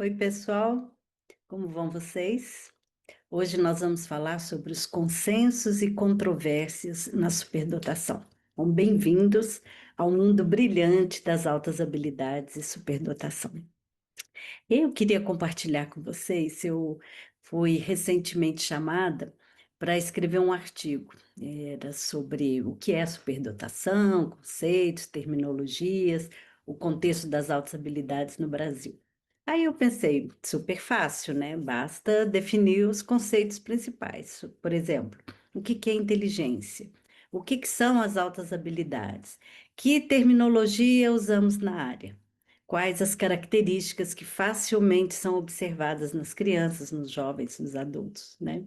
Oi, pessoal, como vão vocês? Hoje nós vamos falar sobre os consensos e controvérsias na superdotação. Então, bem-vindos ao mundo brilhante das altas habilidades e superdotação. Eu queria compartilhar com vocês, eu fui recentemente chamada para escrever um artigo. Era sobre o que é superdotação, conceitos, terminologias, o contexto das altas habilidades no Brasil. Aí eu pensei, super fácil, né? Basta definir os conceitos principais. Por exemplo, o que que é inteligência? O que que são as altas habilidades? Que terminologia usamos na área? Quais as características que facilmente são observadas nas crianças, nos jovens, nos adultos, né?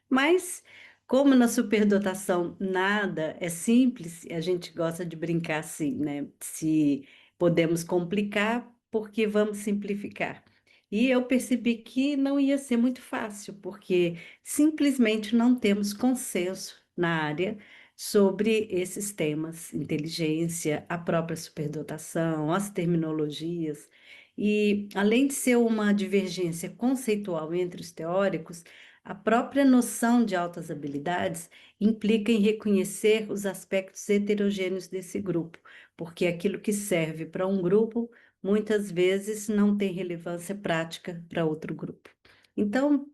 Mas, como na superdotação nada é simples, a gente gosta de brincar assim, né? Se podemos complicar, porque vamos simplificar. E eu percebi que não ia ser muito fácil, porque simplesmente não temos consenso na área sobre esses temas, inteligência, a própria superdotação, as terminologias. E, além de ser uma divergência conceitual entre os teóricos, a própria noção de altas habilidades implica em reconhecer os aspectos heterogêneos desse grupo, porque aquilo que serve para um grupo muitas vezes não tem relevância prática para outro grupo. Então,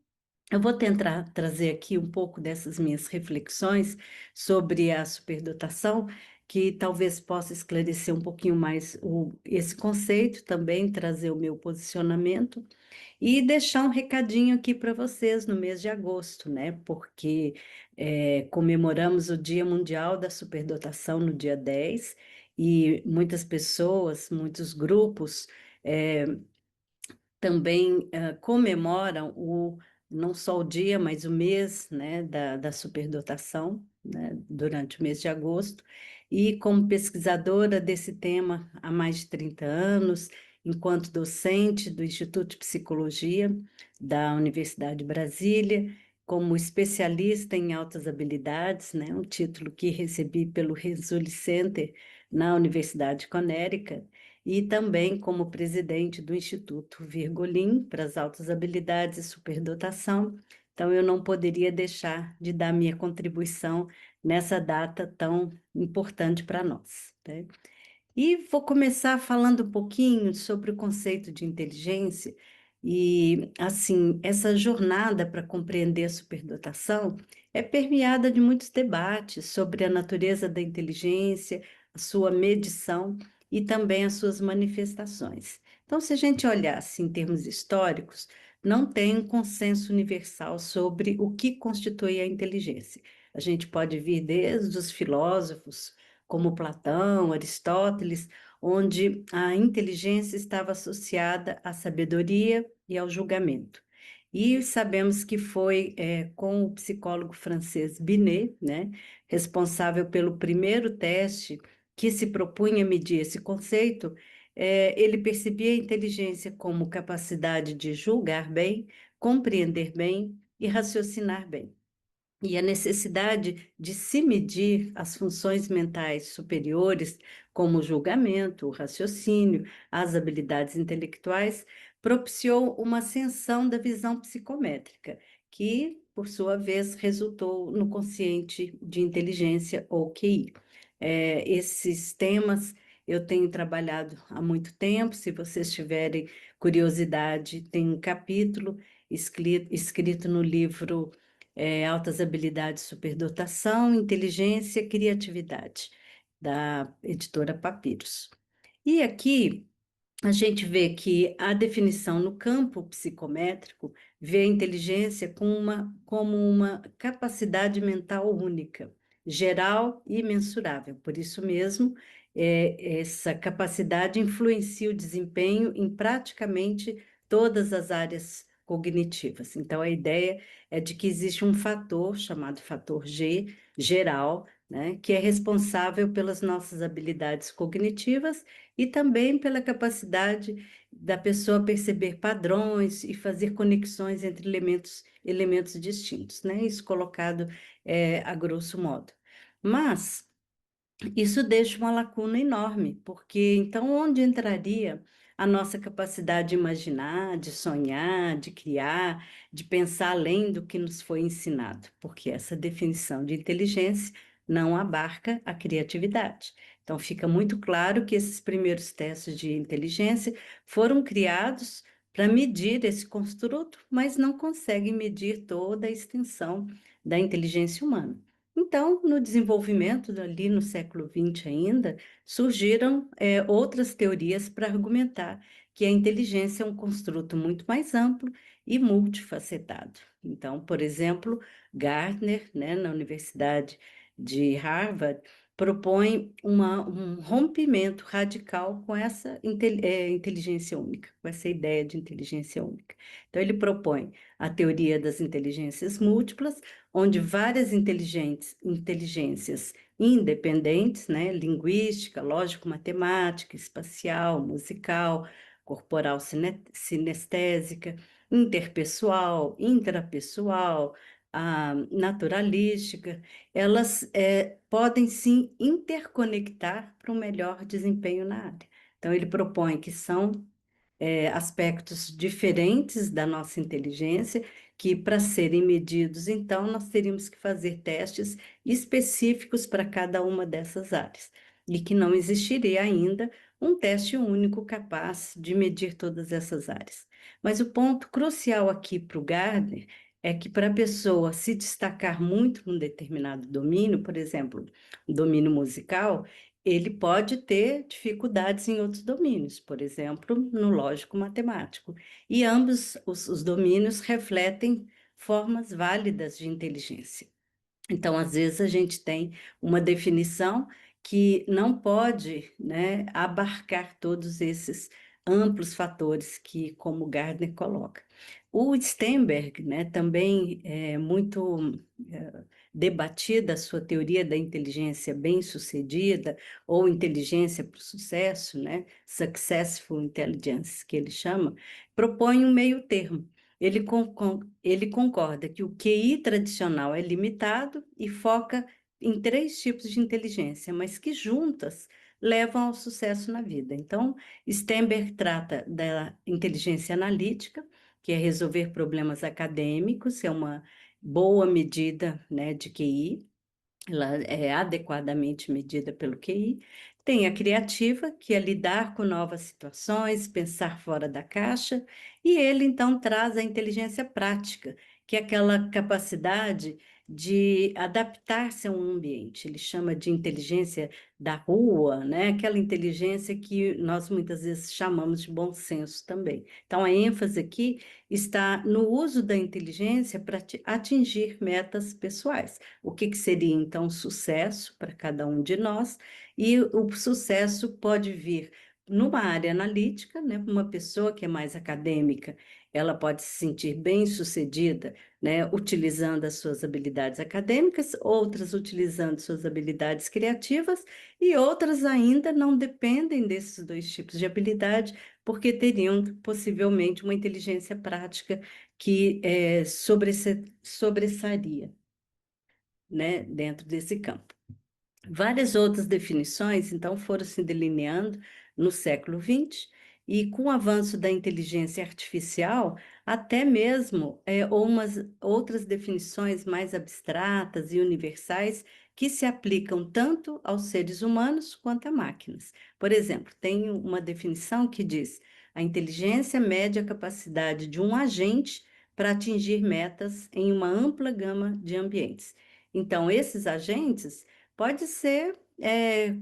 eu vou tentar trazer aqui um pouco dessas minhas reflexões sobre a superdotação, que talvez possa esclarecer um pouquinho mais esse conceito, também trazer o meu posicionamento e deixar um recadinho aqui para vocês no mês de agosto, né? Porque comemoramos o Dia Mundial da Superdotação no dia 10 e muitas pessoas, muitos grupos. eh, Também comemoram não só o dia, mas o mês, né, da superdotação, né, durante o mês de agosto. E como pesquisadora desse tema há mais de 30 anos, enquanto docente do Instituto de Psicologia da Universidade de Brasília, como especialista em altas habilidades, né, um título que recebi pelo Rizzoli Center na Universidade de Connecticut, e também como presidente do Instituto Virgolim para as Altas Habilidades e Superdotação. Então, eu não poderia deixar de dar minha contribuição nessa data tão importante para nós, né? E vou começar falando um pouquinho sobre o conceito de inteligência e, assim, essa jornada para compreender a superdotação é permeada de muitos debates sobre a natureza da inteligência, a sua medição e também as suas manifestações. Então, se a gente olhar assim, em termos históricos, não tem um consenso universal sobre o que constitui a inteligência. A gente pode vir desde os filósofos, como Platão, Aristóteles, onde a inteligência estava associada à sabedoria e ao julgamento. E sabemos que foi com o psicólogo francês Binet, né, responsável pelo primeiro teste que se propunha medir esse conceito. Ele percebia a inteligência como capacidade de julgar bem, compreender bem e raciocinar bem. E a necessidade de se medir as funções mentais superiores, como o julgamento, o raciocínio, as habilidades intelectuais, propiciou uma ascensão da visão psicométrica, que, por sua vez, resultou no consciente de inteligência, ou QI. Esses temas eu tenho trabalhado há muito tempo. Se vocês tiverem curiosidade, tem um capítulo escrito no livro Altas Habilidades, Superdotação, Inteligência e Criatividade, da editora Papiros. E aqui a gente vê que a definição no campo psicométrico vê a inteligência como uma capacidade mental única, geral e mensurável. Por isso mesmo, essa capacidade influencia o desempenho em praticamente todas as áreas cognitivas. Então, a ideia é de que existe um fator chamado fator G, geral, né, que é responsável pelas nossas habilidades cognitivas e também pela capacidade da pessoa perceber padrões e fazer conexões entre elementos distintos, né? Isso colocado a grosso modo. Mas isso deixa uma lacuna enorme, porque então onde entraria a nossa capacidade de imaginar, de sonhar, de criar, de pensar além do que nos foi ensinado, porque essa definição de inteligência não abarca a criatividade. Então, fica muito claro que esses primeiros testes de inteligência foram criados para medir esse construto, mas não conseguem medir toda a extensão da inteligência humana. Então, no desenvolvimento, ali no século XX ainda, surgiram outras teorias para argumentar que a inteligência é um construto muito mais amplo e multifacetado. Então, por exemplo, Gardner, né, na Universidade de Harvard, propõe um rompimento radical com essa inteligência única, com essa ideia de inteligência única. Então, ele propõe a teoria das inteligências múltiplas, onde várias inteligências independentes, né? Linguística, lógico-matemática, espacial, musical, corporal sinestésica, interpessoal, intrapessoal, naturalística, elas podem sim interconectar para um melhor desempenho na área. Então, ele propõe que são aspectos diferentes da nossa inteligência, que para serem medidos, então, nós teríamos que fazer testes específicos para cada uma dessas áreas, e que não existiria ainda um teste único capaz de medir todas essas áreas. Mas o ponto crucial aqui para o Gardner é que para a pessoa se destacar muito num determinado domínio, por exemplo, o domínio musical, ele pode ter dificuldades em outros domínios, por exemplo, no lógico-matemático. E ambos os domínios refletem formas válidas de inteligência. Então, às vezes, a gente tem uma definição que não pode, né, abarcar todos esses amplos fatores que, como Gardner coloca. O Sternberg, né, também é muito debatida a sua teoria da inteligência bem-sucedida ou inteligência para o sucesso, né, Successful Intelligence, que ele chama, propõe um meio termo. Ele concorda que o QI tradicional é limitado e foca em três tipos de inteligência, mas que juntas levam ao sucesso na vida. Então, Stenberg trata da inteligência analítica, que é resolver problemas acadêmicos, é uma boa medida, né, de QI, ela é adequadamente medida pelo QI. Tem a criativa, que é lidar com novas situações, pensar fora da caixa, e ele então traz a inteligência prática, que é aquela capacidade de adaptar-se a um ambiente. Ele chama de inteligência da rua, né? Aquela inteligência que nós muitas vezes chamamos de bom senso também. Então, a ênfase aqui está no uso da inteligência para atingir metas pessoais. O que que seria então sucesso para cada um de nós? E o sucesso pode vir numa área analítica, né? Uma pessoa que é mais acadêmica, ela pode se sentir bem-sucedida, né? Utilizando as suas habilidades acadêmicas, outras utilizando suas habilidades criativas, e outras ainda não dependem desses dois tipos de habilidade, porque teriam possivelmente uma inteligência prática que sobressaria, né, dentro desse campo. Várias outras definições, então, foram se delineando no século XX, e com o avanço da inteligência artificial, até mesmo umas outras definições mais abstratas e universais que se aplicam tanto aos seres humanos quanto a máquinas. Por exemplo, tem uma definição que diz: a inteligência mede a capacidade de um agente para atingir metas em uma ampla gama de ambientes. Então, esses agentes pode ser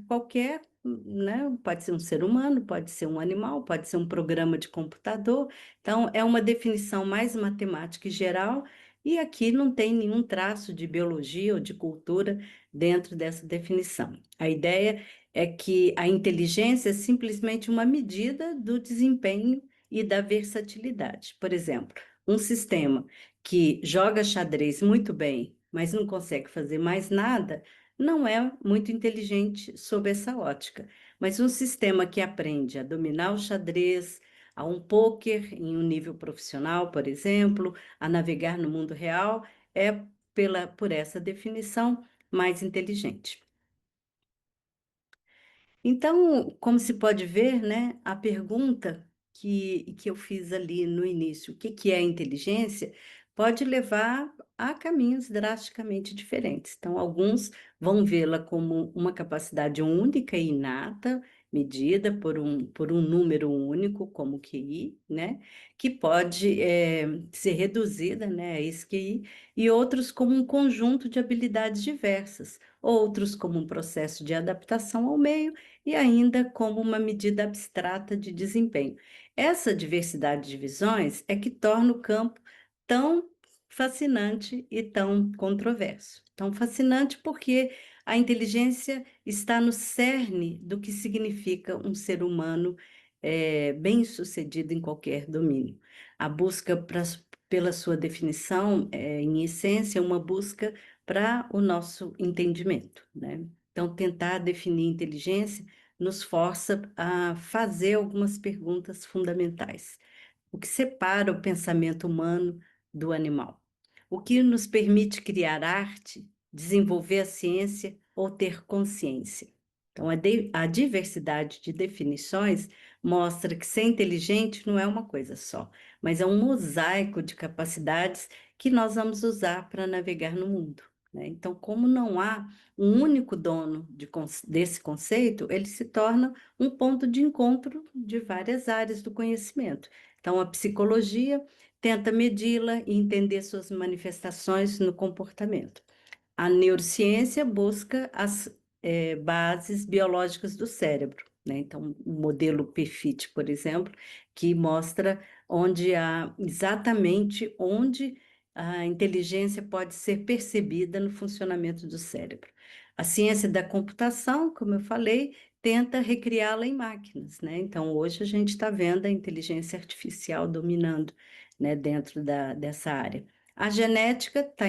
qualquer, né? Pode ser um ser humano, pode ser um animal, pode ser um programa de computador. Então, é uma definição mais matemática e geral, e aqui não tem nenhum traço de biologia ou de cultura dentro dessa definição. A ideia é que a inteligência é simplesmente uma medida do desempenho e da versatilidade. Por exemplo, um sistema que joga xadrez muito bem, mas não consegue fazer mais nada, não é muito inteligente sob essa ótica, mas um sistema que aprende a dominar o xadrez, a um pôquer em um nível profissional, por exemplo, a navegar no mundo real, é por essa definição mais inteligente. Então, como se pode ver, né, a pergunta que eu fiz ali no início, o que que é inteligência, pode levar a caminhos drasticamente diferentes. Então, alguns vão vê-la como uma capacidade única e inata, medida por um número único, como QI, né, que pode ser reduzida, né, a esse QI, e outros como um conjunto de habilidades diversas, outros como um processo de adaptação ao meio e ainda como uma medida abstrata de desempenho. Essa diversidade de visões é que torna o campo tão fascinante e tão controverso. Tão fascinante porque a inteligência está no cerne do que significa um ser humano bem-sucedido em qualquer domínio. A busca pela sua definição é, em essência, uma busca para o nosso entendimento, né? Então, tentar definir inteligência nos força a fazer algumas perguntas fundamentais. O que separa o pensamento humano do animal? O que nos permite criar arte, desenvolver a ciência ou ter consciência? Então, a diversidade de definições mostra que ser inteligente não é uma coisa só, mas é um mosaico de capacidades que nós vamos usar para navegar no mundo, né? Então, como não há um único dono desse conceito, ele se torna um ponto de encontro de várias áreas do conhecimento. Então, a psicologia tenta medi-la e entender suas manifestações no comportamento. A neurociência busca as bases biológicas do cérebro, né? Então, o modelo PFIT, por exemplo, que mostra exatamente onde a inteligência pode ser percebida no funcionamento do cérebro. A ciência da computação, como eu falei, tenta recriá-la em máquinas, né? Então, hoje a gente está vendo a inteligência artificial dominando, né, dentro dessa área. A genética está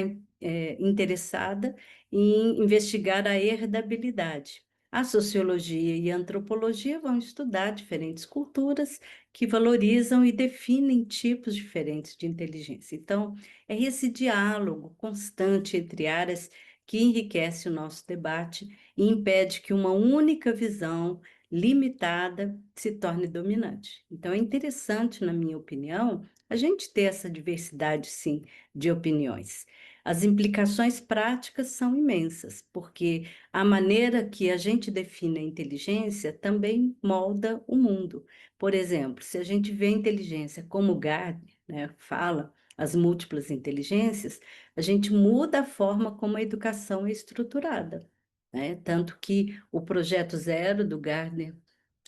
interessada em investigar a herdabilidade. A sociologia e a antropologia vão estudar diferentes culturas que valorizam e definem tipos diferentes de inteligência. Então, é esse diálogo constante entre áreas que enriquece o nosso debate e impede que uma única visão limitada se torne dominante. Então, é interessante, na minha opinião, a gente ter essa diversidade, sim, de opiniões. As implicações práticas são imensas, porque a maneira que a gente define a inteligência também molda o mundo. Por exemplo, se a gente vê a inteligência como Gardner, né, fala, as múltiplas inteligências, a gente muda a forma como a educação é estruturada, né? Tanto que o projeto Zero do Gardner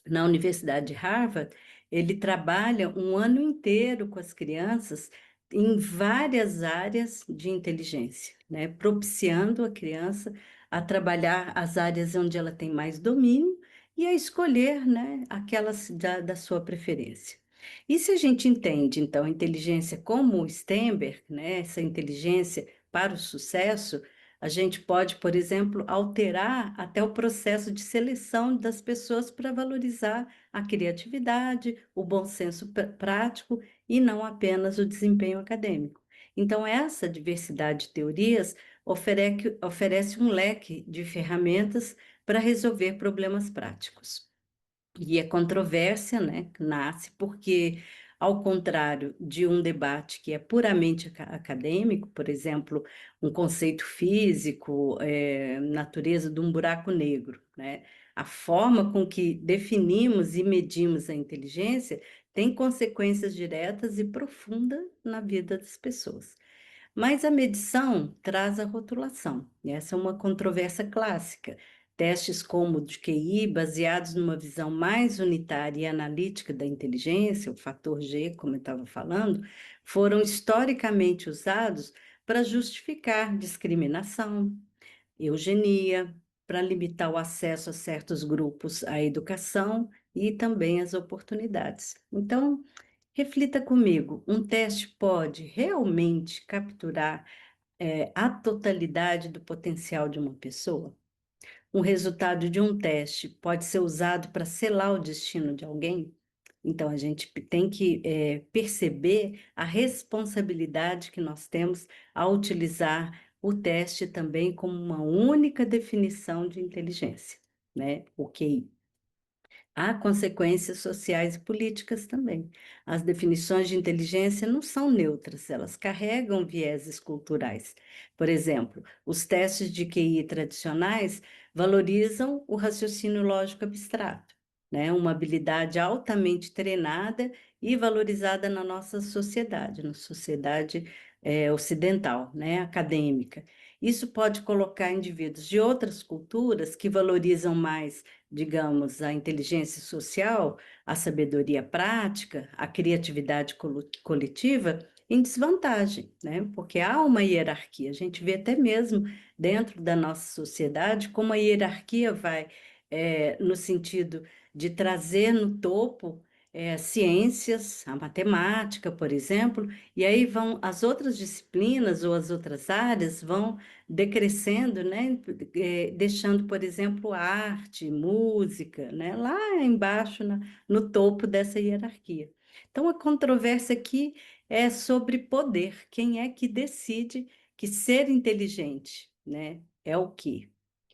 na Universidade de Harvard, ele trabalha um ano inteiro com as crianças em várias áreas de inteligência, né? Propiciando a criança a trabalhar as áreas onde ela tem mais domínio e a escolher, né, aquelas da sua preferência. E se a gente entende, então, a inteligência como o Stenberg, né, essa inteligência para o sucesso, a gente pode, por exemplo, alterar até o processo de seleção das pessoas para valorizar a criatividade, o bom senso prático e não apenas o desempenho acadêmico. Então, essa diversidade de teorias oferece um leque de ferramentas para resolver problemas práticos. E a controvérsia, né, nasce porque, ao contrário de um debate que é puramente acadêmico, por exemplo, um conceito físico, natureza de um buraco negro, né, a forma com que definimos e medimos a inteligência tem consequências diretas e profundas na vida das pessoas. Mas a medição traz a rotulação, e essa é uma controvérsia clássica. Testes como o de QI, baseados numa visão mais unitária e analítica da inteligência, o fator G, como eu estava falando, foram historicamente usados para justificar discriminação, eugenia, para limitar o acesso a certos grupos à educação e também às oportunidades. Então, reflita comigo: um teste pode realmente capturar a totalidade do potencial de uma pessoa? Um resultado de um teste pode ser usado para selar o destino de alguém? Então, a gente tem que perceber a responsabilidade que nós temos ao utilizar o teste também como uma única definição de inteligência, né? O QI. Há consequências sociais e políticas também. As definições de inteligência não são neutras, elas carregam vieses culturais. Por exemplo, os testes de QI tradicionais valorizam o raciocínio lógico abstrato, né? Uma habilidade altamente treinada e valorizada na nossa sociedade, na sociedade ocidental, né? Acadêmica. Isso pode colocar indivíduos de outras culturas que valorizam mais, digamos, a inteligência social, a sabedoria prática, a criatividade coletiva, em desvantagem, né? Porque há uma hierarquia. A gente vê até mesmo dentro da nossa sociedade como a hierarquia vai, no sentido de trazer no topo, ciências, a matemática, por exemplo, e aí vão as outras disciplinas ou as outras áreas vão decrescendo, né? Deixando, por exemplo, arte, música, né? Lá embaixo, no topo dessa hierarquia. Então, a controvérsia aqui é sobre poder. Quem é que decide que ser inteligente, né, é o quê?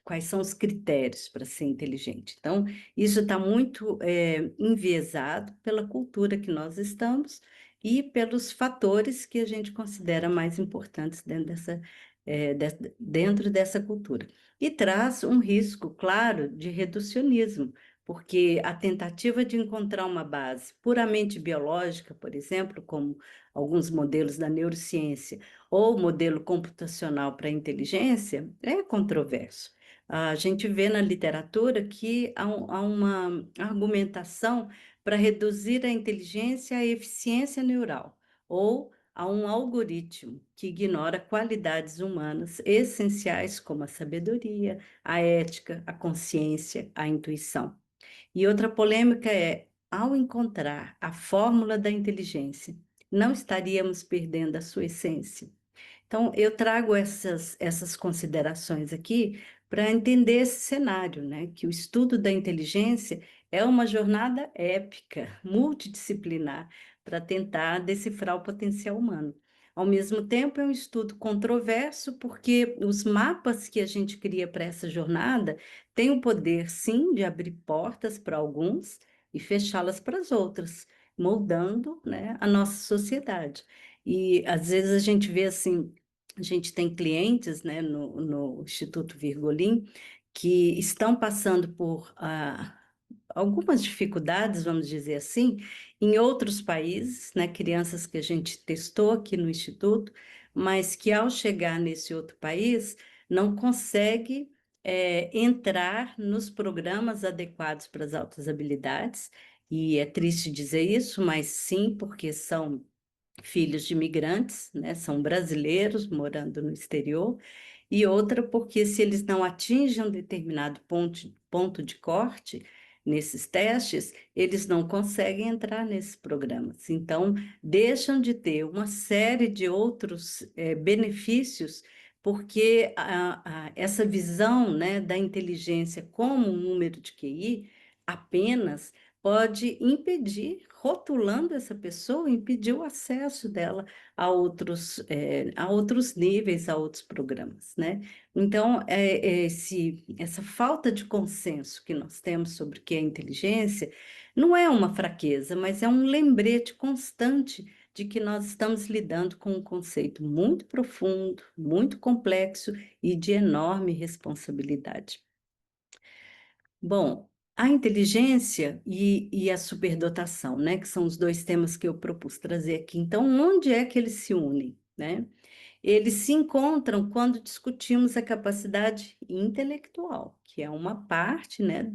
Quais são os critérios para ser inteligente? Então, isso está muito enviesado pela cultura que nós estamos e pelos fatores que a gente considera mais importantes dentro dessa cultura. E traz um risco, claro, de reducionismo, porque a tentativa de encontrar uma base puramente biológica, por exemplo, como alguns modelos da neurociência, ou modelo computacional para a inteligência, é controverso. A gente vê na literatura que há uma argumentação para reduzir a inteligência à eficiência neural, ou a um algoritmo que ignora qualidades humanas essenciais como a sabedoria, a ética, a consciência, a intuição. E outra polêmica é, ao encontrar a fórmula da inteligência, não estaríamos perdendo a sua essência? Então, eu trago essas considerações aqui para entender esse cenário, né? Que o estudo da inteligência é uma jornada épica, multidisciplinar, para tentar decifrar o potencial humano. Ao mesmo tempo, é um estudo controverso, porque os mapas que a gente cria para essa jornada têm o poder, sim, de abrir portas para alguns e fechá-las para as outras, moldando, né, a nossa sociedade. E às vezes a gente vê assim, a gente tem clientes, né, no Instituto Virgolim que estão passando por algumas dificuldades, vamos dizer assim, em outros países, né, crianças que a gente testou aqui no Instituto, mas que ao chegar nesse outro país não consegue entrar nos programas adequados para as altas habilidades, e é triste dizer isso, mas sim, porque são filhos de imigrantes, né, são brasileiros morando no exterior, e outra porque se eles não atingem um determinado ponto de corte nesses testes, eles não conseguem entrar nesses programas. Então, deixam de ter uma série de outros benefícios, porque essa visão, né, da inteligência como um número de QI apenas pode impedir, rotulando essa pessoa, impedir o acesso dela a outros níveis, a outros programas, né? Então, essa falta de consenso que nós temos sobre o que é inteligência não é uma fraqueza, mas é um lembrete constante de que nós estamos lidando com um conceito muito profundo, muito complexo e de enorme responsabilidade. Bom, a inteligência e a superdotação, né, que são os dois temas que eu propus trazer aqui. Então, onde é que eles se unem, né? Eles se encontram quando discutimos a capacidade intelectual, que é uma parte, né,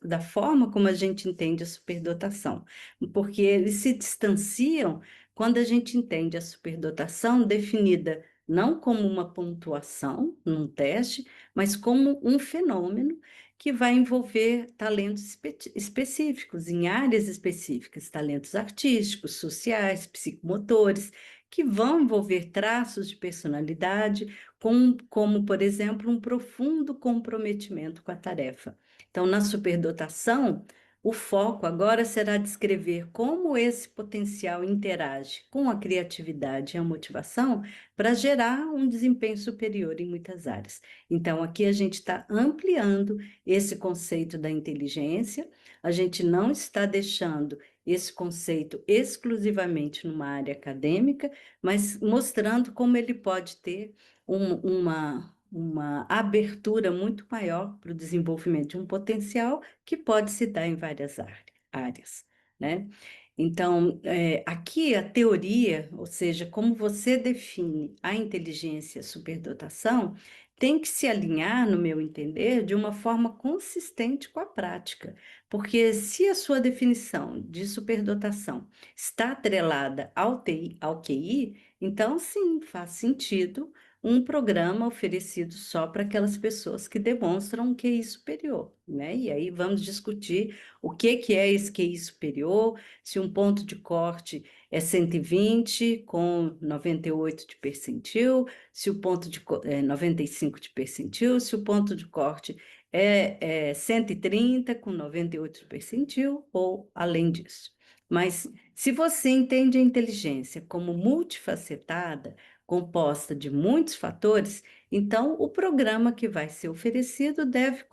da forma como a gente entende a superdotação, porque eles se distanciam quando a gente entende a superdotação definida não como uma pontuação num teste, mas como um fenômeno que vai envolver talentos específicos, em áreas específicas, talentos artísticos, sociais, psicomotores, que vão envolver traços de personalidade, como, por exemplo, um profundo comprometimento com a tarefa. Então, na superdotação, O foco agora será descrever como esse potencial interage com a criatividade e a motivação para gerar um desempenho superior em muitas áreas. Então, aqui a gente está ampliando esse conceito da inteligência, a gente não está deixando esse conceito exclusivamente numa área acadêmica, mas mostrando como ele pode ter uma abertura muito maior para o desenvolvimento de um potencial que pode se dar em várias áreas, né? Então, aqui a teoria, ou seja, como você define a inteligência superdotação, tem que se alinhar, no meu entender, de uma forma consistente com a prática, porque se a sua definição de superdotação está atrelada ao TI, ao QI, então sim, faz sentido um programa oferecido só para aquelas pessoas que demonstram um QI superior, né? E aí vamos discutir o que é esse QI superior, se um ponto de corte é 120 com 98 de percentil, se o ponto de 95 de percentil, se o ponto de corte é 130 com 98 de percentil ou além disso. Mas se você entende a inteligência como multifacetada, composta de muitos fatores, então o programa que vai ser oferecido deve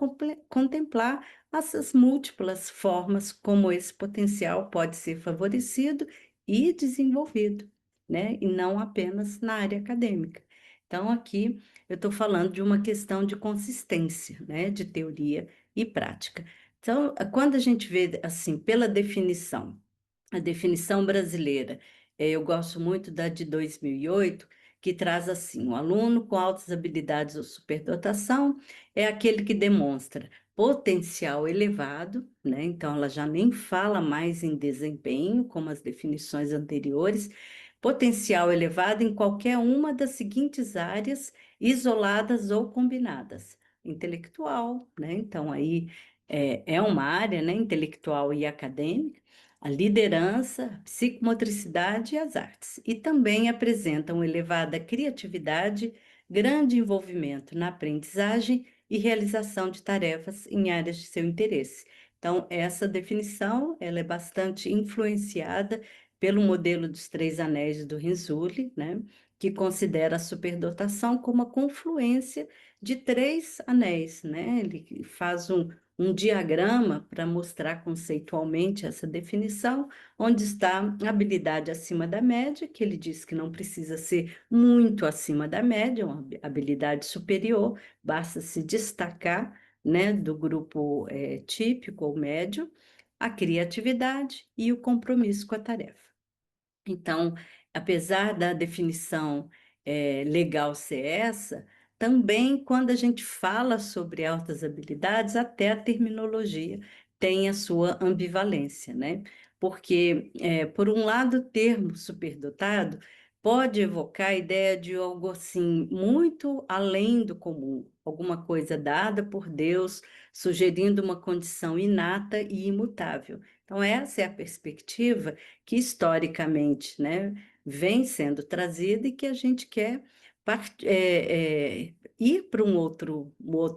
contemplar essas múltiplas formas como esse potencial pode ser favorecido e desenvolvido, né? E não apenas na área acadêmica. Então, aqui eu estou falando de uma questão de consistência, né? De teoria e prática. Então, quando a gente vê assim, pela definição, a definição brasileira, eu gosto muito da de 2008, que traz assim: o aluno com altas habilidades ou superdotação é aquele que demonstra potencial elevado, né? Então, ela já nem fala mais em desempenho, como as definições anteriores, potencial elevado em qualquer uma das seguintes áreas, isoladas ou combinadas. Intelectual, né? Então, aí é uma área, né? Intelectual e acadêmica, a liderança, a psicomotricidade e as artes. E também apresentam elevada criatividade, grande envolvimento na aprendizagem e realização de tarefas em áreas de seu interesse. Então, essa definição, ela é bastante influenciada pelo modelo dos três anéis do Renzulli, né, que considera a superdotação como a confluência de três anéis, né? Ele faz um diagrama para mostrar conceitualmente essa definição, onde está a habilidade acima da média, que ele diz que não precisa ser muito acima da média, uma habilidade superior, basta se destacar, né, do grupo típico ou médio, a criatividade e o compromisso com a tarefa. Então, apesar da definição legal ser essa, também quando a gente fala sobre altas habilidades, até a terminologia tem a sua ambivalência, né? Porque, por um lado, o termo superdotado pode evocar a ideia de algo assim muito além do comum, alguma coisa dada por Deus, sugerindo uma condição inata e imutável. Então, essa é a perspectiva que historicamente, né, vem sendo trazida e que a gente quer ir para um outro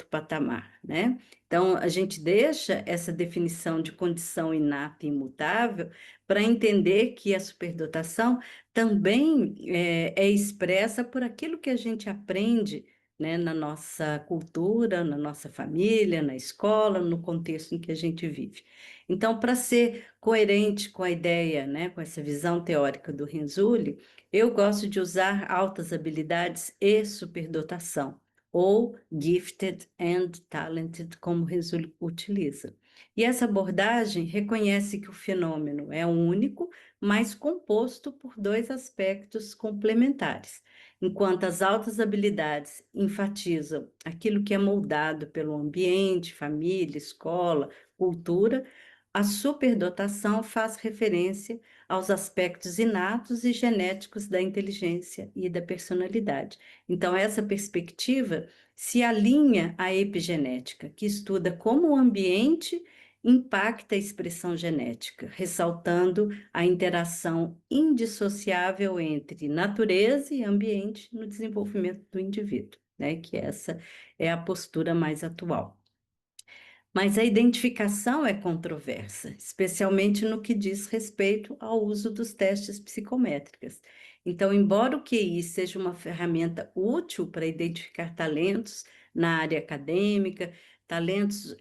patamar, né? Então, a gente deixa essa definição de condição inata e imutável para entender que a superdotação também é expressa por aquilo que a gente aprende, né, na nossa cultura, na nossa família, na escola, no contexto em que a gente vive. Então, para ser coerente com a ideia, né, com essa visão teórica do Renzulli, eu gosto de usar altas habilidades e superdotação, ou gifted and talented, como o Renzulli utiliza. E essa abordagem reconhece que o fenômeno é único, mas composto por dois aspectos complementares. Enquanto as altas habilidades enfatizam aquilo que é moldado pelo ambiente, família, escola, cultura, a superdotação faz referência aos aspectos inatos e genéticos da inteligência e da personalidade. Então, essa perspectiva se alinha à epigenética, que estuda como o ambiente impacta a expressão genética, ressaltando a interação indissociável entre natureza e ambiente no desenvolvimento do indivíduo, né? Que essa é a postura mais atual. Mas a identificação é controversa, especialmente no que diz respeito ao uso dos testes psicométricos. Então, embora o QI seja uma ferramenta útil para identificar talentos na área acadêmica, talentos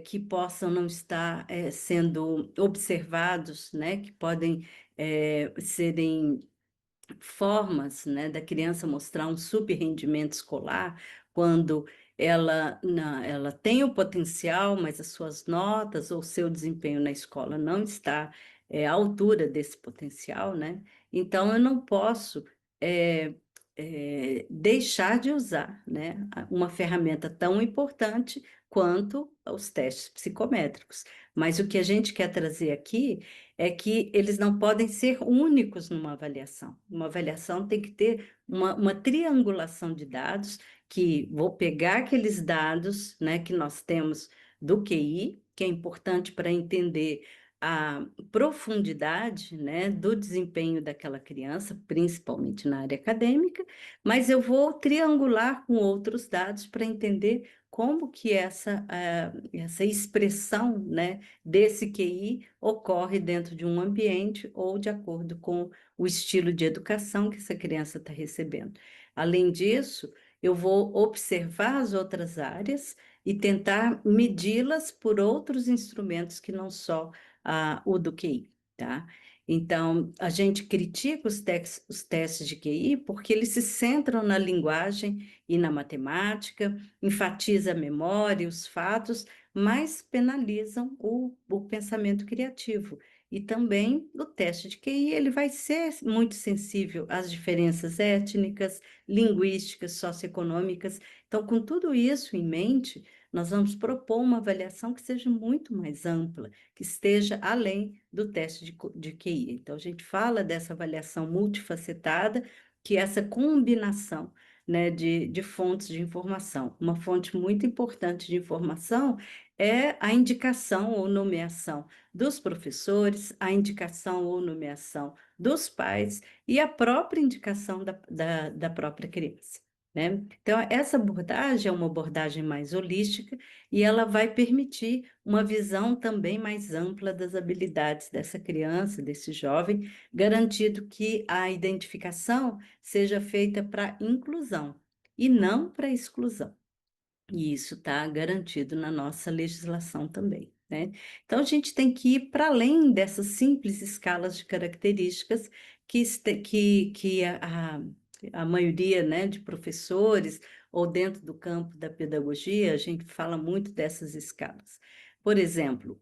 que possam não estar sendo observados, né, que podem serem formas, né, da criança mostrar um subrendimento escolar quando ela tem o potencial, mas as suas notas ou seu desempenho na escola não está à altura desse potencial, né? Então eu não posso é, deixar de usar, né, uma ferramenta tão importante quanto os testes psicométricos. Mas o que a gente quer trazer aqui é que eles não podem ser únicos numa avaliação. Uma avaliação tem que ter uma triangulação de dados, que vou pegar aqueles dados, né, que nós temos do QI, que é importante para entender a profundidade, né, do desempenho daquela criança, principalmente na área acadêmica, mas eu vou triangular com outros dados para entender como que essa expressão, né, desse QI ocorre dentro de um ambiente ou de acordo com o estilo de educação que essa criança está recebendo. Além disso, eu vou observar as outras áreas e tentar medi-las por outros instrumentos que não só o do QI, tá? Então, a gente critica os testes de QI porque eles se centram na linguagem e na matemática, enfatiza a memória, os fatos, mas penalizam o pensamento criativo. E também o teste de QI, ele vai ser muito sensível às diferenças étnicas, linguísticas, socioeconômicas. Então, com tudo isso em mente, nós vamos propor uma avaliação que seja muito mais ampla, que esteja além do teste de QI. Então, a gente fala dessa avaliação multifacetada, que é essa combinação, né, de fontes de informação. Uma fonte muito importante de informação é a indicação ou nomeação dos professores, a indicação ou nomeação dos pais e a própria indicação da própria criança, né? Então, essa abordagem é uma abordagem mais holística e ela vai permitir uma visão também mais ampla das habilidades dessa criança, desse jovem, garantindo que a identificação seja feita para inclusão e não para exclusão. E isso está garantido na nossa legislação também, né? Então, a gente tem que ir para além dessas simples escalas de características que a maioria, né, de professores ou dentro do campo da pedagogia, a gente fala muito dessas escalas. Por exemplo,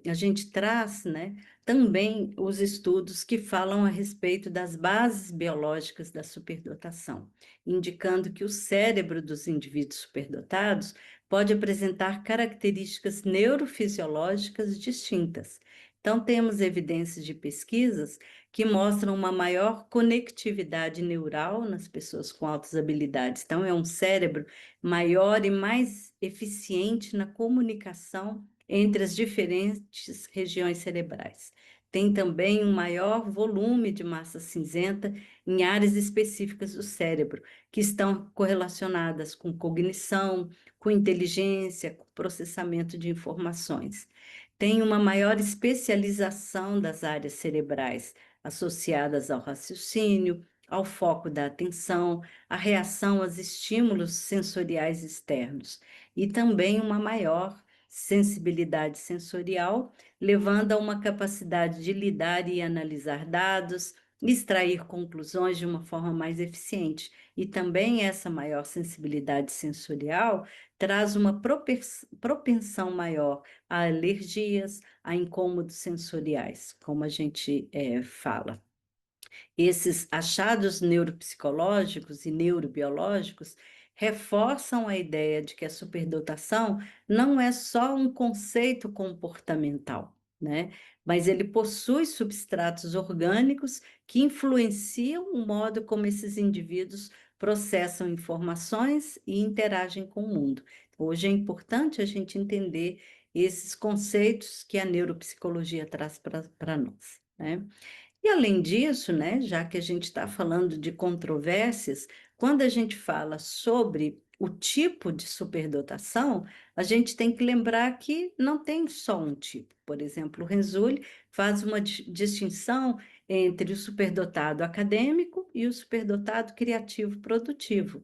a gente traz, né, também os estudos que falam a respeito das bases biológicas da superdotação, indicando que o cérebro dos indivíduos superdotados pode apresentar características neurofisiológicas distintas. Então, temos evidências de pesquisas que mostram uma maior conectividade neural nas pessoas com altas habilidades. Então, é um cérebro maior e mais eficiente na comunicação entre as diferentes regiões cerebrais. Tem também um maior volume de massa cinzenta em áreas específicas do cérebro, que estão correlacionadas com cognição, com inteligência, com processamento de informações. Tem uma maior especialização das áreas cerebrais associadas ao raciocínio, ao foco da atenção, à reação aos estímulos sensoriais externos e também uma maior sensibilidade sensorial, levando a uma capacidade de lidar e analisar dados, extrair conclusões de uma forma mais eficiente. E também essa maior sensibilidade sensorial traz uma propensão maior a alergias, a incômodos sensoriais, como a gente fala. Esses achados neuropsicológicos e neurobiológicos reforçam a ideia de que a superdotação não é só um conceito comportamental, né? Mas ele possui substratos orgânicos que influenciam o modo como esses indivíduos processam informações e interagem com o mundo. Hoje é importante a gente entender esses conceitos que a neuropsicologia traz para nós, né? E além disso, né, já que a gente está falando de controvérsias, quando a gente fala sobre o tipo de superdotação, a gente tem que lembrar que não tem só um tipo. Por exemplo, o Renzulli faz uma distinção entre o superdotado acadêmico e o superdotado criativo produtivo.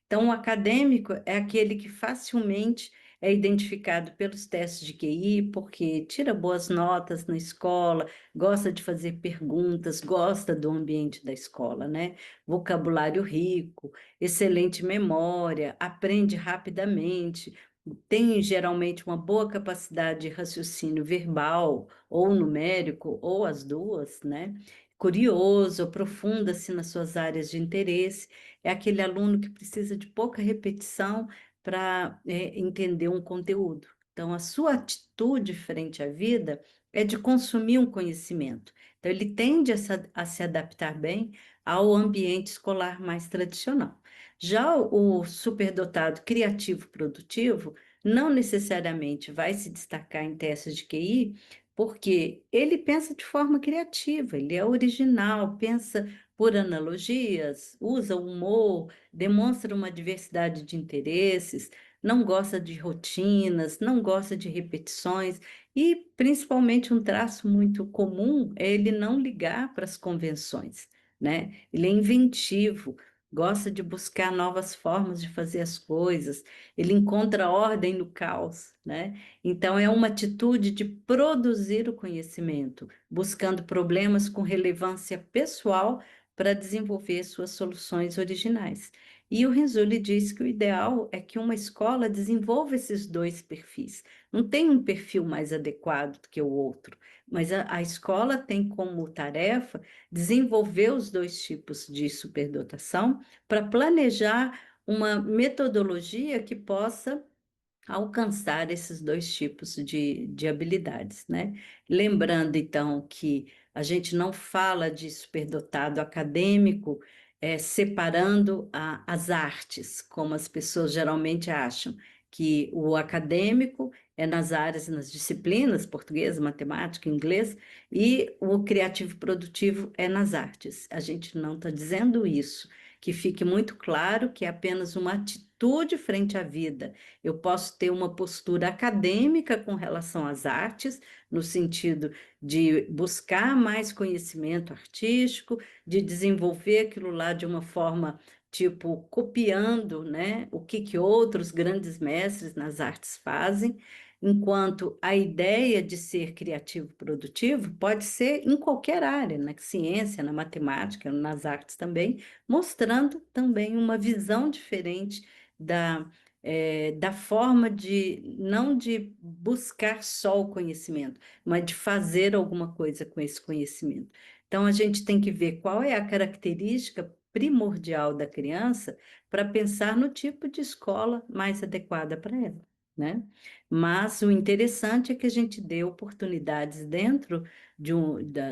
Então, o acadêmico é aquele que facilmente é identificado pelos testes de QI, porque tira boas notas na escola, gosta de fazer perguntas, gosta do ambiente da escola, né? Vocabulário rico, excelente memória, aprende rapidamente, tem geralmente uma boa capacidade de raciocínio verbal ou numérico, ou as duas, né? Curioso, aprofunda-se nas suas áreas de interesse, é aquele aluno que precisa de pouca repetição para entender um conteúdo. Então, a sua atitude frente à vida é de consumir um conhecimento. Então, ele tende a se adaptar bem ao ambiente escolar mais tradicional. Já o superdotado criativo produtivo não necessariamente vai se destacar em testes de QI, porque ele pensa de forma criativa, ele é original, pensa por analogias, usa o humor, demonstra uma diversidade de interesses, não gosta de rotinas, não gosta de repetições, e principalmente um traço muito comum é ele não ligar para as convenções, né? Ele é inventivo, gosta de buscar novas formas de fazer as coisas, ele encontra ordem no caos, né? Então é uma atitude de produzir o conhecimento, buscando problemas com relevância pessoal para desenvolver suas soluções originais. E o Renzulli diz que o ideal é que uma escola desenvolva esses dois perfis. Não tem um perfil mais adequado do que o outro, mas a escola tem como tarefa desenvolver os dois tipos de superdotação para planejar uma metodologia que possa alcançar esses dois tipos de habilidades, né? Lembrando, então, que a gente não fala de superdotado acadêmico, separando as artes, como as pessoas geralmente acham, que o acadêmico é nas áreas, nas disciplinas, português, matemática, inglês, e o criativo produtivo é nas artes. A gente não está dizendo isso, que fique muito claro que é apenas uma atitude frente à vida. Eu posso ter uma postura acadêmica com relação às artes, no sentido de buscar mais conhecimento artístico, de desenvolver aquilo lá de uma forma, tipo, copiando, né, o que outros grandes mestres nas artes fazem, enquanto a ideia de ser criativo produtivo pode ser em qualquer área, na ciência, na matemática, nas artes também, mostrando também uma visão diferente da forma de não de buscar só o conhecimento, mas de fazer alguma coisa com esse conhecimento. Então, a gente tem que ver qual é a característica primordial da criança para pensar no tipo de escola mais adequada para ela, né? Mas o interessante é que a gente dê oportunidades dentro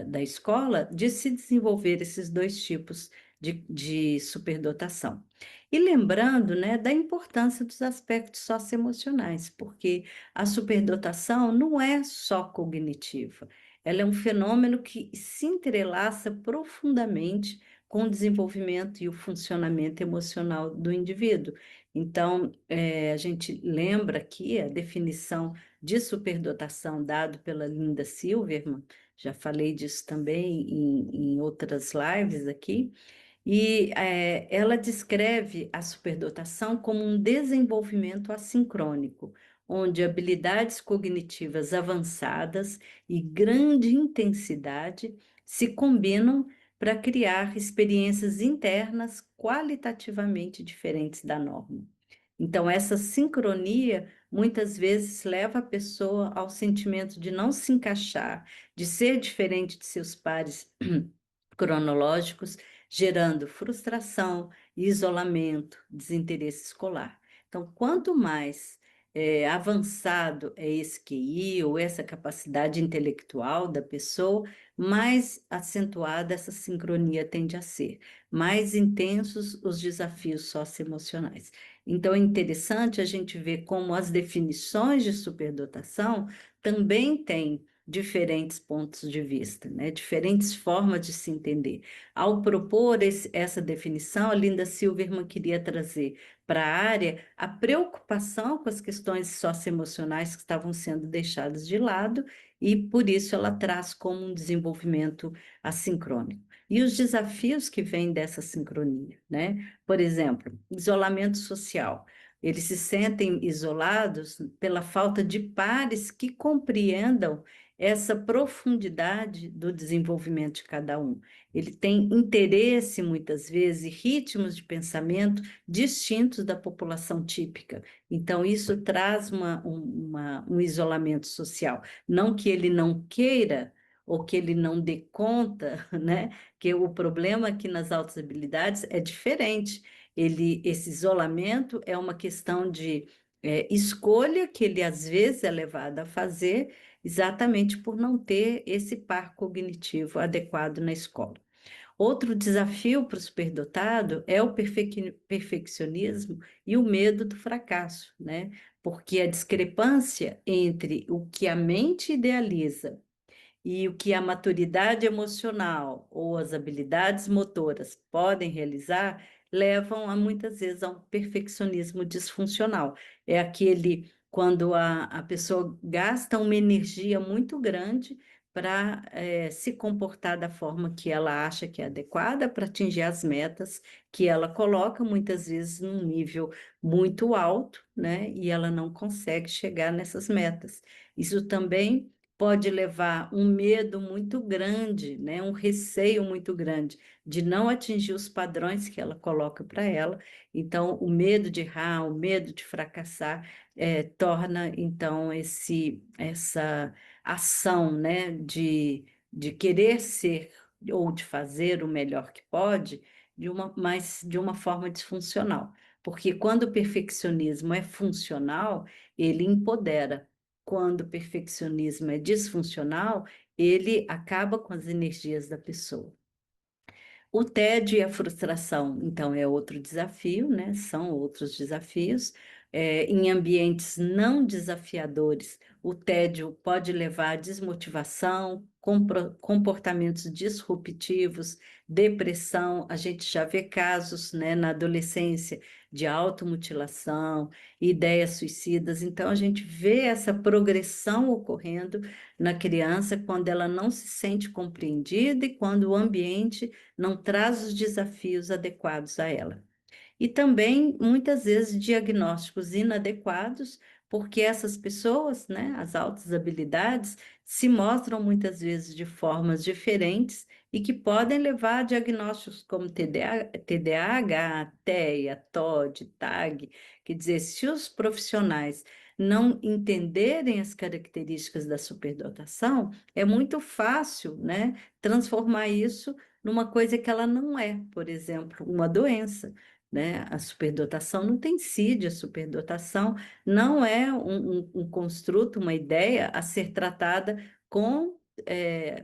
da escola de se desenvolver esses dois tipos de superdotação. E lembrando, né, da importância dos aspectos socioemocionais, porque a superdotação não é só cognitiva, ela é um fenômeno que se entrelaça profundamente com o desenvolvimento e o funcionamento emocional do indivíduo. Então, a gente lembra aqui a definição de superdotação dado pela Linda Silverman, já falei disso também em outras lives aqui, e ela descreve a superdotação como um desenvolvimento assincrônico, onde habilidades cognitivas avançadas e grande intensidade se combinam para criar experiências internas qualitativamente diferentes da norma. Então, essa sincronia muitas vezes leva a pessoa ao sentimento de não se encaixar, de ser diferente de seus pares cronológicos, gerando frustração, isolamento, desinteresse escolar. Então, quanto mais avançado é esse QI ou essa capacidade intelectual da pessoa, mais acentuada essa sincronia tende a ser, mais intensos os desafios socioemocionais. Então, é interessante a gente ver como as definições de superdotação também têm diferentes pontos de vista, né? Diferentes formas de se entender. Ao propor essa definição, a Linda Silverman queria trazer para a área a preocupação com as questões socioemocionais que estavam sendo deixadas de lado, e por isso ela traz como um desenvolvimento assincrônico. E os desafios que vêm dessa sincronia, né? Por exemplo, isolamento social. Eles se sentem isolados pela falta de pares que compreendam essa profundidade do desenvolvimento de cada um. Ele tem interesse, muitas vezes, e ritmos de pensamento distintos da população típica. Então, isso traz um isolamento social. Não que ele não queira ou que ele não dê conta, né? Que o problema aqui nas altas habilidades é diferente. Esse isolamento é uma questão de escolha que ele às vezes é levado a fazer, exatamente por não ter esse par cognitivo adequado na escola. Outro desafio para o superdotado é o perfeccionismo e o medo do fracasso, né? Porque a discrepância entre o que a mente idealiza e o que a maturidade emocional ou as habilidades motoras podem realizar levam a muitas vezes a um perfeccionismo disfuncional. É aquele quando a pessoa gasta uma energia muito grande para se comportar da forma que ela acha que é adequada para atingir as metas que ela coloca, muitas vezes num nível muito alto, né? E ela não consegue chegar nessas metas. Isso também pode levar um medo muito grande, né? Um receio muito grande de não atingir os padrões que ela coloca para ela. Então, o medo de errar, o medo de fracassar, torna, então, essa ação, né? De querer ser ou de fazer o melhor que pode, mas de uma forma disfuncional. Porque quando o perfeccionismo é funcional, ele empodera. Quando o perfeccionismo é disfuncional, ele acaba com as energias da pessoa. O tédio e a frustração, então, é outro desafio, né? São outros desafios. Em ambientes não desafiadores, o tédio pode levar à desmotivação, comportamentos disruptivos, depressão. A gente já vê casos, né, na adolescência de automutilação, ideias suicidas. Então, a gente vê essa progressão ocorrendo na criança quando ela não se sente compreendida e quando o ambiente não traz os desafios adequados a ela. E também, muitas vezes, diagnósticos inadequados, porque essas pessoas, né, as altas habilidades, se mostram muitas vezes de formas diferentes e que podem levar a diagnósticos como TDAH, TEA, TOD, TAG. Quer dizer, se os profissionais não entenderem as características da superdotação, é muito fácil, né, transformar isso numa coisa que ela não é, por exemplo, uma doença, né? A superdotação não tem CID, a superdotação não é um construto, uma ideia a ser tratada com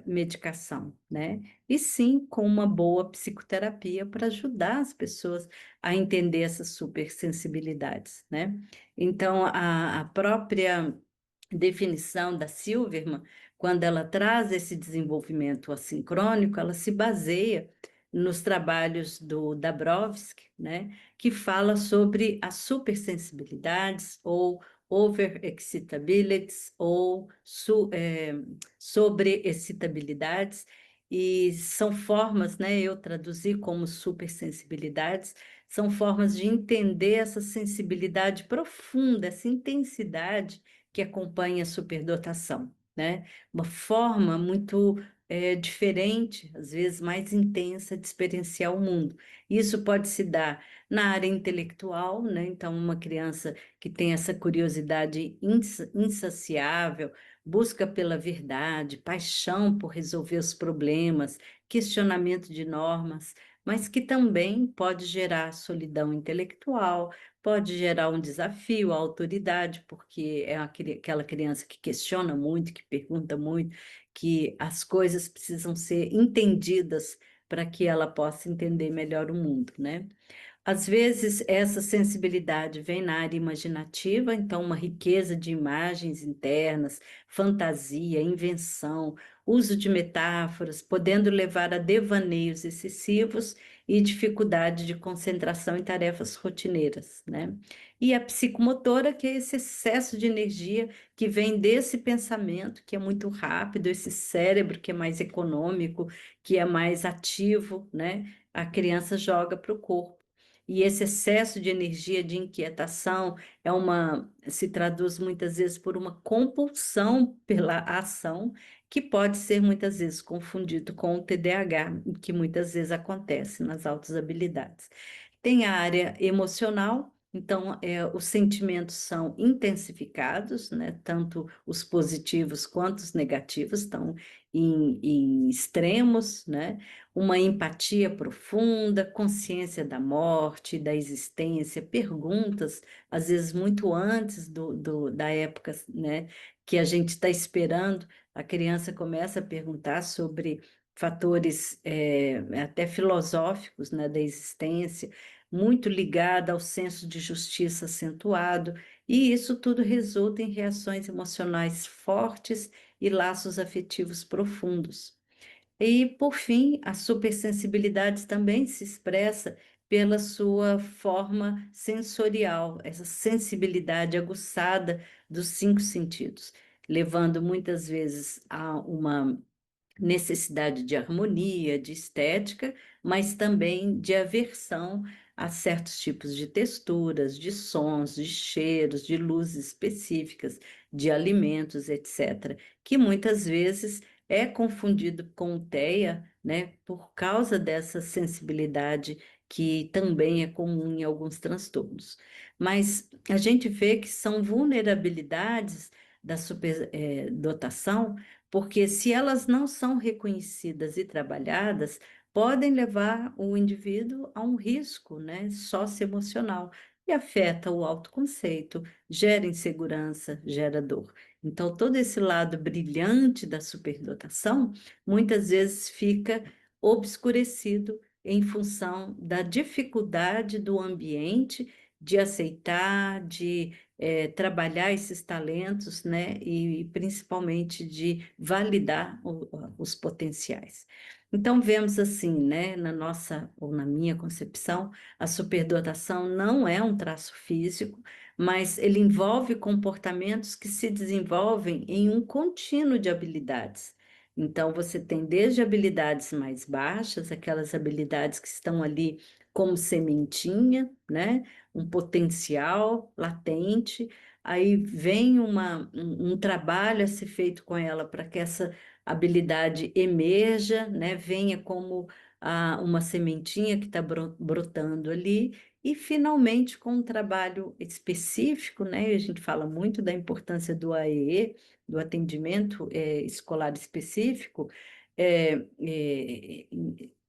medicação, né? E sim com uma boa psicoterapia para ajudar as pessoas a entender essas supersensibilidades, né? Então, a própria definição da Silverman, quando ela traz esse desenvolvimento assincrônico, ela se baseia nos trabalhos do Dabrowski, né, que fala sobre as supersensibilidades ou overexcitabilities ou sobreexcitabilidades, e são formas, né, eu traduzi como supersensibilidades, são formas de entender essa sensibilidade profunda, essa intensidade que acompanha a superdotação, né? Uma forma muito diferente, às vezes mais intensa, de experienciar o mundo. Isso pode se dar na área intelectual, né? Então, uma criança que tem essa curiosidade insaciável, busca pela verdade, paixão por resolver os problemas, questionamento de normas, mas que também pode gerar solidão intelectual, pode gerar um desafio à autoridade, porque é aquela criança que questiona muito, que pergunta muito, que as coisas precisam ser entendidas para que ela possa entender melhor o mundo, né? Às vezes, essa sensibilidade vem na área imaginativa, então, uma riqueza de imagens internas, fantasia, invenção, uso de metáforas, podendo levar a devaneios excessivos e dificuldade de concentração em tarefas rotineiras, né? E a psicomotora, que é esse excesso de energia que vem desse pensamento, que é muito rápido, esse cérebro que é mais econômico, que é mais ativo, né? A criança joga para o corpo. E esse excesso de energia, de inquietação, se traduz muitas vezes por uma compulsão pela ação, que pode ser muitas vezes confundido com o TDAH, que muitas vezes acontece nas altas habilidades. Tem a área emocional, então os sentimentos são intensificados, né? Tanto os positivos quanto os negativos estão em extremos, né? Uma empatia profunda, consciência da morte, da existência, perguntas, às vezes muito antes da época, né, que a gente está esperando, a criança começa a perguntar sobre fatores até filosóficos, né, da existência, muito ligada ao senso de justiça acentuado, e isso tudo resulta em reações emocionais fortes e laços afetivos profundos. E, por fim, a supersensibilidade também se expressa pela sua forma sensorial, essa sensibilidade aguçada dos cinco sentidos, levando muitas vezes a uma necessidade de harmonia, de estética, mas também de aversão a certos tipos de texturas, de sons, de cheiros, de luzes específicas, de alimentos, etc., que muitas vezes é confundido com TEA, né, por causa dessa sensibilidade que também é comum em alguns transtornos. Mas a gente vê que são vulnerabilidades da superdotação, porque se elas não são reconhecidas e trabalhadas, podem levar o indivíduo a um risco, né, socioemocional, e afeta o autoconceito, gera insegurança, gera dor. Então, todo esse lado brilhante da superdotação, muitas vezes fica obscurecido em função da dificuldade do ambiente de aceitar, de trabalhar esses talentos, né? E principalmente de validar os potenciais. Então, vemos assim, né, na nossa ou na minha concepção, a superdotação não é um traço físico, mas ele envolve comportamentos que se desenvolvem em um contínuo de habilidades. Então, você tem desde habilidades mais baixas, aquelas habilidades que estão ali como sementinha, né? Um potencial latente, aí vem um trabalho a ser feito com ela para que essa habilidade emerja, né? Venha como uma sementinha que está brotando ali, e finalmente com um trabalho específico, né? A gente fala muito da importância do AEE, do atendimento escolar específico,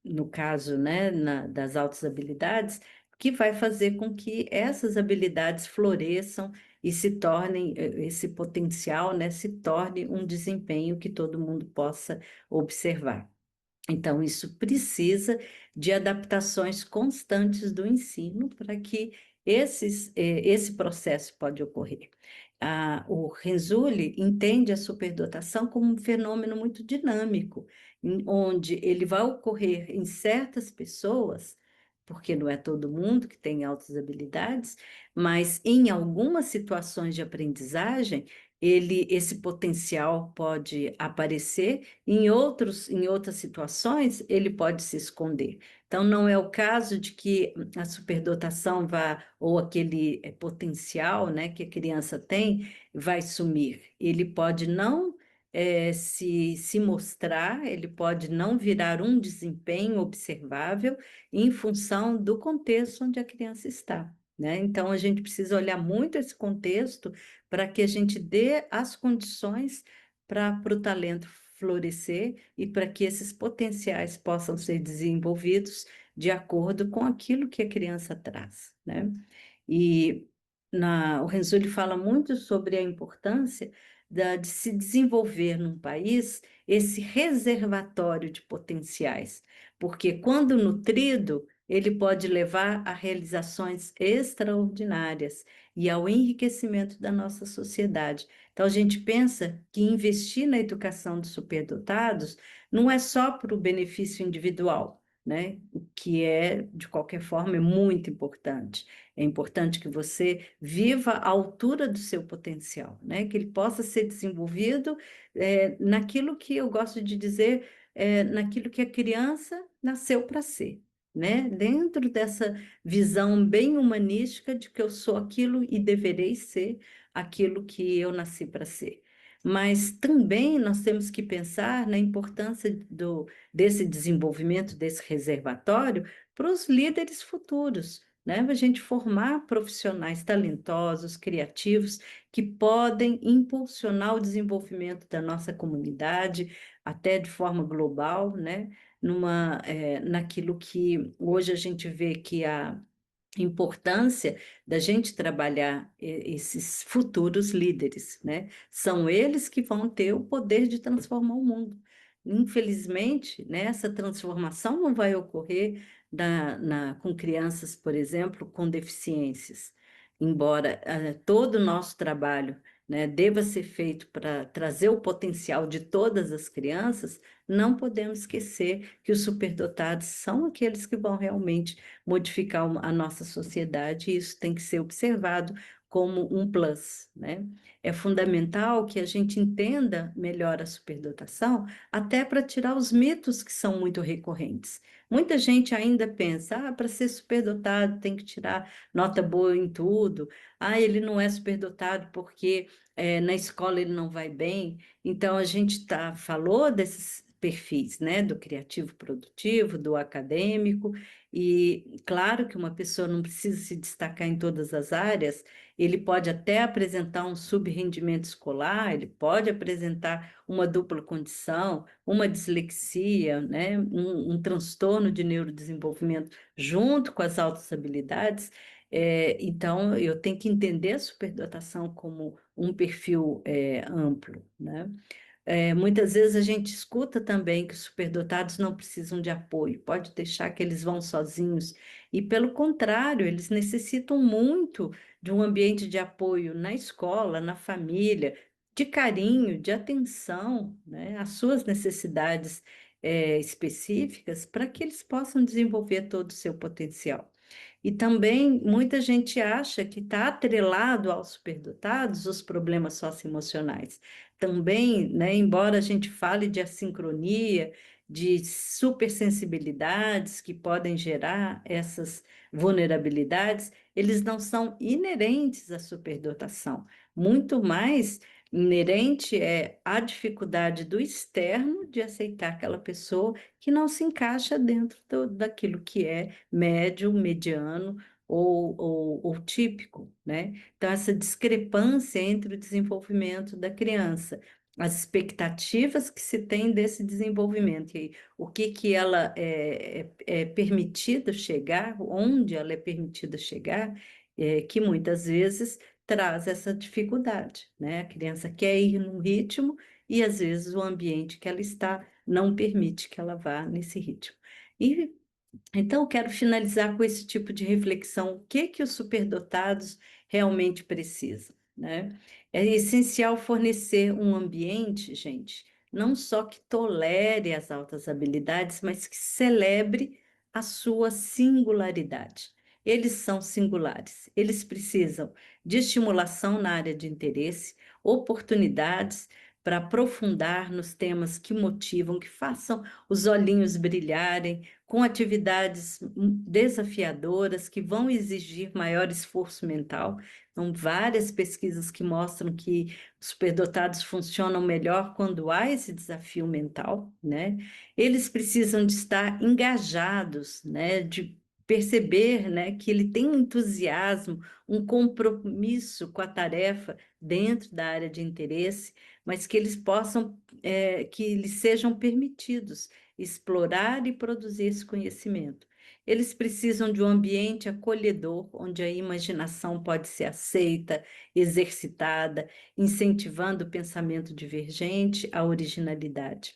no caso, né, das altas habilidades, que vai fazer com que essas habilidades floresçam e se tornem, esse potencial, né, se torne um desempenho que todo mundo possa observar. Então, isso precisa de adaptações constantes do ensino para que esse processo pode ocorrer. O Renzulli entende a superdotação como um fenômeno muito dinâmico, onde ele vai ocorrer em certas pessoas, porque não é todo mundo que tem altas habilidades, mas em algumas situações de aprendizagem, esse potencial pode aparecer em outras situações, ele pode se esconder. Então, não é o caso de que a superdotação vá, ou aquele potencial, né, que a criança tem, vai sumir. Ele pode não se mostrar, ele pode não virar um desempenho observável em função do contexto onde a criança está, né? Então, a gente precisa olhar muito esse contexto para que a gente dê as condições para o talento florescer e para que esses potenciais possam ser desenvolvidos de acordo com aquilo que a criança traz, né? E o Renzulli fala muito sobre a importância de se desenvolver num país esse reservatório de potenciais, porque quando nutrido, ele pode levar a realizações extraordinárias e ao enriquecimento da nossa sociedade. Então, a gente pensa que investir na educação dos superdotados não é só para o benefício individual, né? O que é, de qualquer forma, é muito importante. É importante que você viva à altura do seu potencial, né? Que ele possa ser desenvolvido naquilo que eu gosto de dizer, naquilo que a criança nasceu para ser, né? Dentro dessa visão bem humanística de que eu sou aquilo e deverei ser aquilo que eu nasci para ser. Mas também nós temos que pensar na importância desse desenvolvimento, desse reservatório, para os líderes futuros, né? A gente formar profissionais talentosos, criativos, que podem impulsionar o desenvolvimento da nossa comunidade, até de forma global, né? Naquilo que hoje a gente vê que a importância da gente trabalhar esses futuros líderes, né? São eles que vão ter o poder de transformar o mundo. Infelizmente, né, essa transformação não vai ocorrer com crianças, por exemplo, com deficiências. Embora todo o nosso trabalho, né, deva ser feito para trazer o potencial de todas as crianças, não podemos esquecer que os superdotados são aqueles que vão realmente modificar a nossa sociedade, e isso tem que ser observado como um plus, né? É fundamental que a gente entenda melhor a superdotação, até para tirar os mitos que são muito recorrentes. Muita gente ainda pensa, para ser superdotado tem que tirar nota boa em tudo, ele não é superdotado porque na escola ele não vai bem. Então, a gente falou desses perfis, né, do criativo produtivo, do acadêmico, e claro que uma pessoa não precisa se destacar em todas as áreas, ele pode até apresentar um subrendimento escolar, ele pode apresentar uma dupla condição, uma dislexia, né, um transtorno de neurodesenvolvimento junto com as altas habilidades. Então, eu tenho que entender a superdotação como um perfil amplo, né? Muitas vezes a gente escuta também que os superdotados não precisam de apoio, pode deixar que eles vão sozinhos. E, pelo contrário, eles necessitam muito de um ambiente de apoio na escola, na família, de carinho, de atenção, né, às suas necessidades, específicas, para que eles possam desenvolver todo o seu potencial. E também muita gente acha que está atrelado aos superdotados os problemas socioemocionais. Também, né, embora a gente fale de assincronia, de supersensibilidades que podem gerar essas vulnerabilidades, eles não são inerentes à superdotação. Muito mais inerente é a dificuldade do externo de aceitar aquela pessoa que não se encaixa dentro daquilo que é médio, mediano ou típico, né? Então, essa discrepância entre o desenvolvimento da criança, as expectativas que se tem desse desenvolvimento, e o que ela é permitida chegar, onde ela é permitida chegar, que muitas vezes traz essa dificuldade, né? A criança quer ir num ritmo e, às vezes, o ambiente que ela está não permite que ela vá nesse ritmo. E então, eu quero finalizar com esse tipo de reflexão: o que que os superdotados realmente precisam, né? É essencial fornecer um ambiente, gente, não só que tolere as altas habilidades, mas que celebre a sua singularidade. Eles são singulares, eles precisam de estimulação na área de interesse, oportunidades para aprofundar nos temas que motivam, que façam os olhinhos brilharem, com atividades desafiadoras que vão exigir maior esforço mental. Então, várias pesquisas que mostram que os superdotados funcionam melhor quando há esse desafio mental, né? Eles precisam de estar engajados, né? De perceber, né, que ele tem um entusiasmo, um compromisso com a tarefa dentro da área de interesse, mas que eles possam, que eles sejam permitidos explorar e produzir esse conhecimento. Eles precisam de um ambiente acolhedor, onde a imaginação pode ser aceita, exercitada, incentivando o pensamento divergente, a originalidade.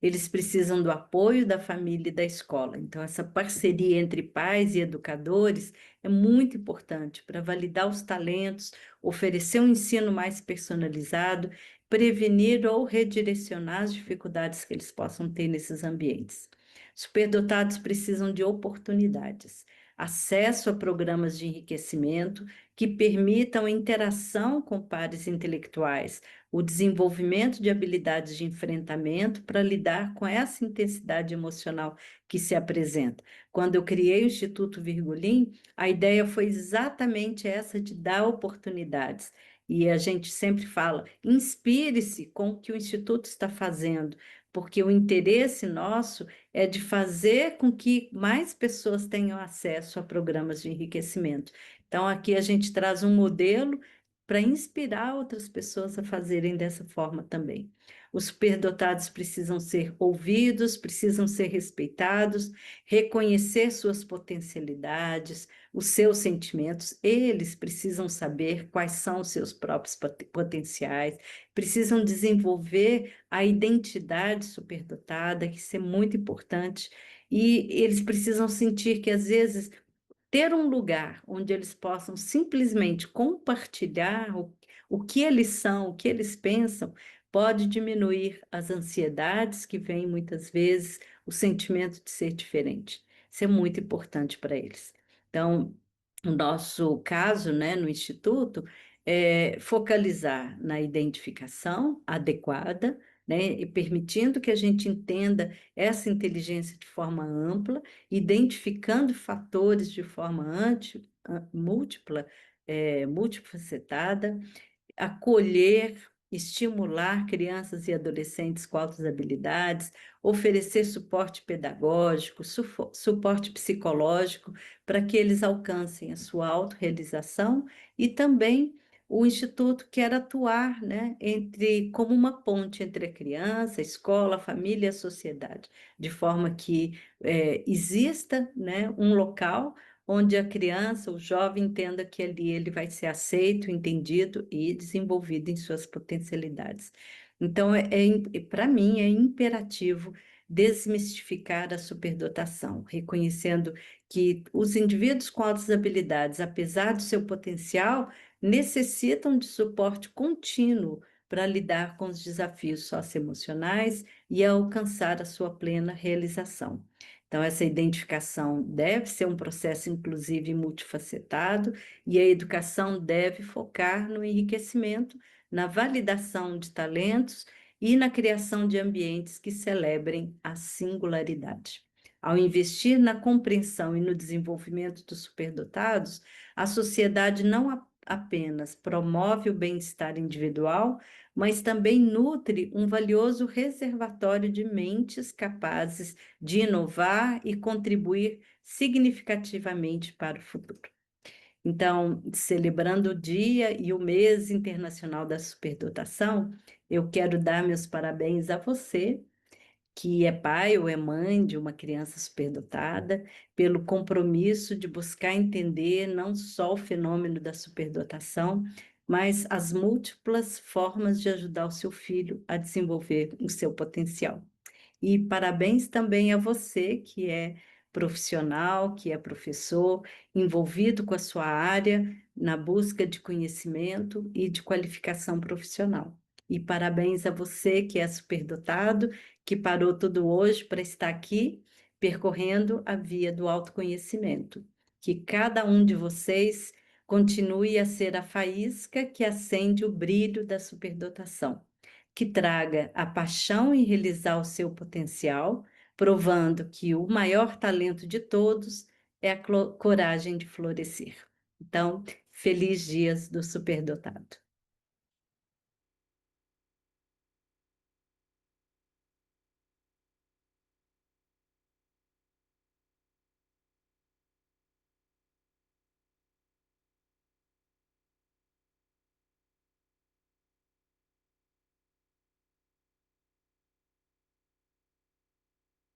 Eles precisam do apoio da família e da escola. Então, essa parceria entre pais e educadores é muito importante para validar os talentos, oferecer um ensino mais personalizado, prevenir ou redirecionar as dificuldades que eles possam ter nesses ambientes. Superdotados precisam de oportunidades, acesso a programas de enriquecimento que permitam a interação com pares intelectuais, o desenvolvimento de habilidades de enfrentamento para lidar com essa intensidade emocional que se apresenta. Quando eu criei o Instituto Virgulim, a ideia foi exatamente essa de dar oportunidades. E a gente sempre fala, inspire-se com o que o Instituto está fazendo, porque o interesse nosso é de fazer com que mais pessoas tenham acesso a programas de enriquecimento. Então, aqui a gente traz um modelo para inspirar outras pessoas a fazerem dessa forma também. Os superdotados precisam ser ouvidos, precisam ser respeitados, reconhecer suas potencialidades, os seus sentimentos. Eles precisam saber quais são os seus próprios potenciais, precisam desenvolver a identidade superdotada, que isso é muito importante. E eles precisam sentir que, às vezes, ter um lugar onde eles possam simplesmente compartilhar o que eles são, o que eles pensam, pode diminuir as ansiedades que vêm muitas vezes, o sentimento de ser diferente. Isso é muito importante para eles. Então, o nosso caso, né, no Instituto, é focalizar na identificação adequada, né, e permitindo que a gente entenda essa inteligência de forma ampla, identificando fatores de forma múltipla, multifacetada, acolher, estimular crianças e adolescentes com altas habilidades, oferecer suporte pedagógico, suporte psicológico, para que eles alcancem a sua autorrealização e também o Instituto quer atuar, né, como uma ponte entre a criança, a escola, a família e a sociedade, de forma que exista, né, um local onde a criança, o jovem entenda que ali ele vai ser aceito, entendido e desenvolvido em suas potencialidades. Então, para mim, é imperativo desmistificar a superdotação, reconhecendo que os indivíduos com altas habilidades, apesar do seu potencial, necessitam de suporte contínuo para lidar com os desafios socioemocionais e alcançar a sua plena realização. Então, essa identificação deve ser um processo inclusivo e multifacetado, e a educação deve focar no enriquecimento, na validação de talentos e na criação de ambientes que celebrem a singularidade. Ao investir na compreensão e no desenvolvimento dos superdotados, a sociedade não apenas promove o bem-estar individual, mas também nutre um valioso reservatório de mentes capazes de inovar e contribuir significativamente para o futuro. Então, celebrando o Dia e o Mês Internacional da Superdotação, eu quero dar meus parabéns a você, que é pai ou é mãe de uma criança superdotada, pelo compromisso de buscar entender não só o fenômeno da superdotação, mas as múltiplas formas de ajudar o seu filho a desenvolver o seu potencial. E parabéns também a você, que é profissional, que é professor, envolvido com a sua área na busca de conhecimento e de qualificação profissional. E parabéns a você, que é superdotado, que parou tudo hoje para estar aqui percorrendo a via do autoconhecimento. Que cada um de vocês continue a ser a faísca que acende o brilho da superdotação, que traga a paixão em realizar o seu potencial, provando que o maior talento de todos é a coragem de florescer. Então, feliz dias do superdotado.